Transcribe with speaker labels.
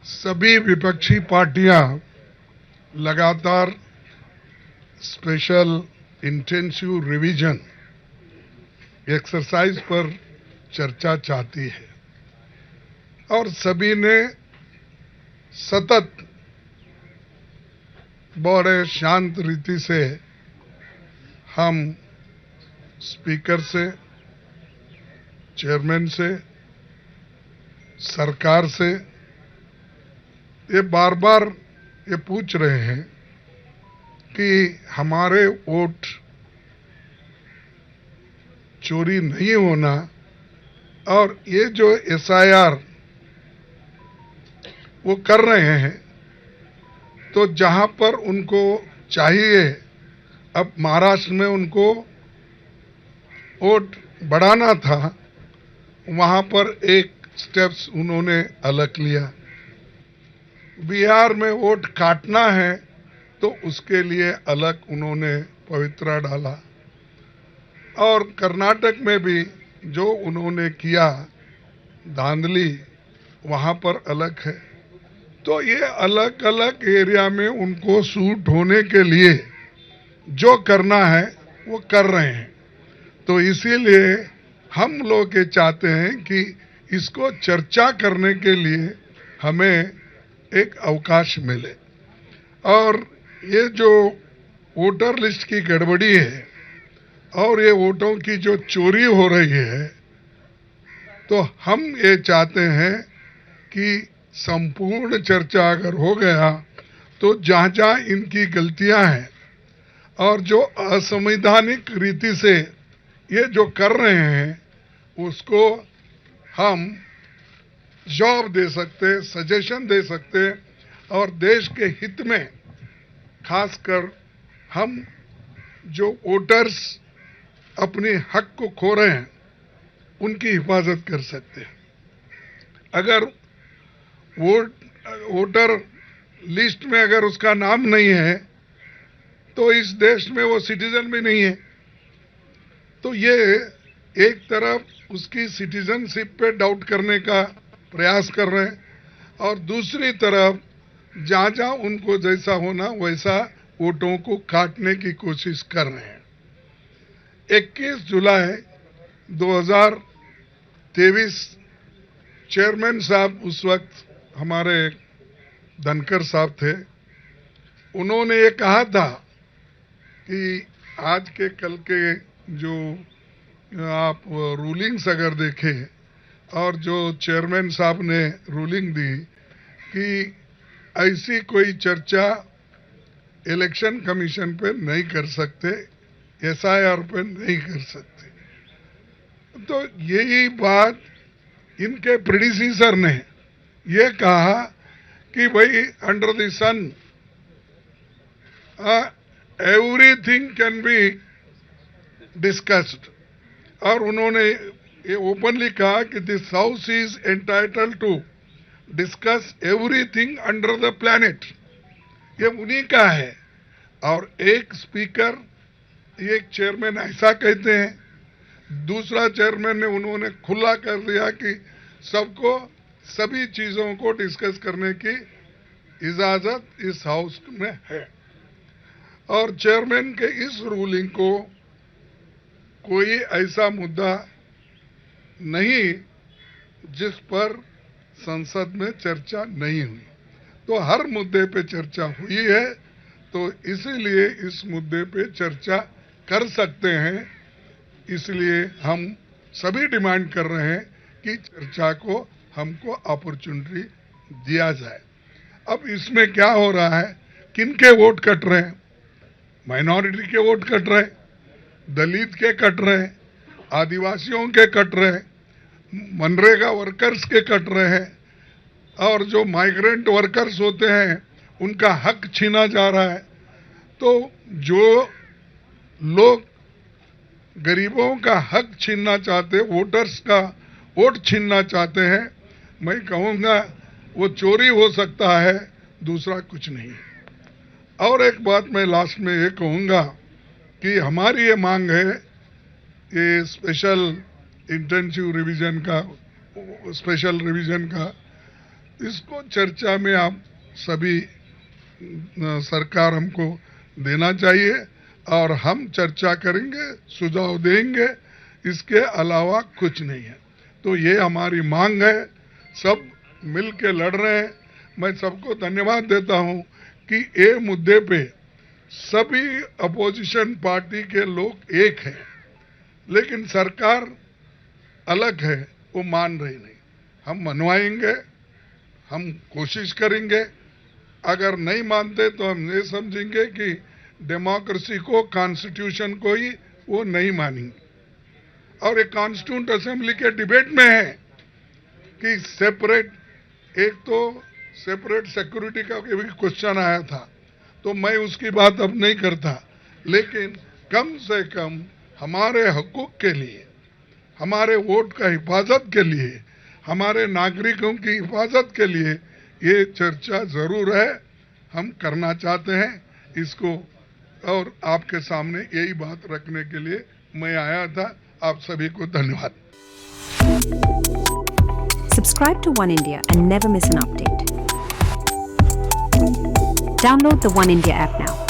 Speaker 1: सभी विपक्षी पार्टियां लगातार स्पेशल इंटेंसिव रिवीजन एक्सरसाइज पर चर्चा चाहती है और सभी ने सतत बड़े शांत रीति से हम स्पीकर से, चेयरमैन से, सरकार से ये बार बार ये पूछ रहे हैं कि हमारे वोट चोरी नहीं होना और ये जो एसआईआर वो कर रहे हैं तो जहां पर उनको चाहिए, अब महाराष्ट्र में उनको वोट बढ़ाना था, वहां पर एक स्टेप्स उन्होंने अलग लिया। बिहार में वोट काटना है तो उसके लिए अलग उन्होंने पवित्रा डाला और कर्नाटक में भी जो उन्होंने किया धांधली वहां पर अलग है। तो ये अलग अलग एरिया में उनको सूट होने के लिए जो करना है वो कर रहे हैं। तो इसीलिए हम लोग ये चाहते हैं कि इसको चर्चा करने के लिए हमें एक अवकाश मिले और ये जो वोटर लिस्ट की गड़बड़ी है और ये वोटों की जो चोरी हो रही है, तो हम ये चाहते हैं कि संपूर्ण चर्चा अगर हो गया तो जहां जहां इनकी गलतियां हैं और जो असंवैधानिक रीति से ये जो कर रहे हैं उसको हम जवाब दे सकते, सजेशन दे सकते और देश के हित में खासकर हम जो वोटर्स अपने हक को खो रहे हैं उनकी हिफाजत कर सकते हैं। अगर वोटर लिस्ट में अगर उसका नाम नहीं है तो इस देश में वो सिटीजन भी नहीं है। तो ये एक तरफ उसकी सिटीजनशिप पे डाउट करने का प्रयास कर रहे हैं और दूसरी तरफ जहां जहां उनको जैसा होना वैसा वोटों को काटने की कोशिश कर रहे हैं। 21 जुलाई 2023 चेयरमैन साहब उस वक्त हमारे धनखड़ साहब थे, उन्होंने ये कहा था कि आज के कल के जो आप रूलिंग्स अगर देखें और जो चेयरमैन साहब ने रूलिंग दी कि ऐसी कोई चर्चा इलेक्शन कमीशन पे नहीं कर सकते, एसआईआर पे नहीं कर सकते। तो यही बात इनके प्रेडिसीसर ने ये कहा कि भाई under the sun everything can be discussed और उन्होंने ये ओपनली कहा कि this house is entitled to discuss everything under the planet. ये उन्हीं का है और एक स्पीकर, एक चेयरमैन ऐसा कहते हैं, दूसरा चेयरमैन ने उन्होंने खुला कर दिया कि सबको सभी चीजों को डिस्कस करने की इजाजत इस हाउस में है। और चेयरमैन के इस रूलिंग को कोई ऐसा मुद्दा नहीं जिस पर संसद में चर्चा नहीं हुई, तो हर मुद्दे पे चर्चा हुई है। तो इसीलिए इस मुद्दे पे चर्चा कर सकते हैं, इसलिए हम सभी डिमांड कर रहे हैं कि चर्चा को हमको अपॉर्चुनिटी दिया जाए। अब इसमें क्या हो रहा है, किनके वोट कट रहे हैं? माइनॉरिटी के वोट कट रहे हैं, दलित के कट रहे हैं, आदिवासियों के कट रहे हैं, मनरेगा वर्कर्स के कट रहे हैं और जो माइग्रेंट वर्कर्स होते हैं उनका हक छीना जा रहा है। तो जो लोग गरीबों का हक छीनना चाहते, वोटर्स का वोट छीनना चाहते हैं, मैं कहूंगा वो चोरी हो सकता है, दूसरा कुछ नहीं। और एक बात मैं लास्ट में ये कहूंगा कि हमारी ये मांग है, ये स्पेशल इंटेंसिव रिवीजन का, स्पेशल रिवीजन का, इसको चर्चा में आप सभी सरकार हमको देना चाहिए और हम चर्चा करेंगे, सुझाव देंगे, इसके अलावा कुछ नहीं है। तो ये हमारी मांग है, सब मिल के लड़ रहे हैं। मैं सबको धन्यवाद देता हूं कि ये मुद्दे पे सभी अपोजिशन पार्टी के लोग एक हैं, लेकिन सरकार अलग है, वो मान रही नहीं। हम मनवाएंगे, हम कोशिश करेंगे, अगर नहीं मानते तो हम ये समझेंगे कि डेमोक्रेसी को, कॉन्स्टिट्यूशन को ही वो नहीं मानेंगे। और एक कॉन्स्टिट्यूंट असेंबली के डिबेट में है कि सेपरेट, एक तो सेपरेट सिक्योरिटी का भी क्वेश्चन आया था, तो मैं उसकी बात अब नहीं करता, लेकिन कम से कम हमारे हकूक के लिए, हमारे वोट का हिफाजत के लिए, हमारे नागरिकों की हिफाजत के लिए ये चर्चा जरूर है, हम करना चाहते हैं इसको, और आपके सामने यही बात रखने के लिए मैं आया था। आप सभी को धन्यवाद।
Speaker 2: Subscribe to One India and never miss an update. Download the One India app now.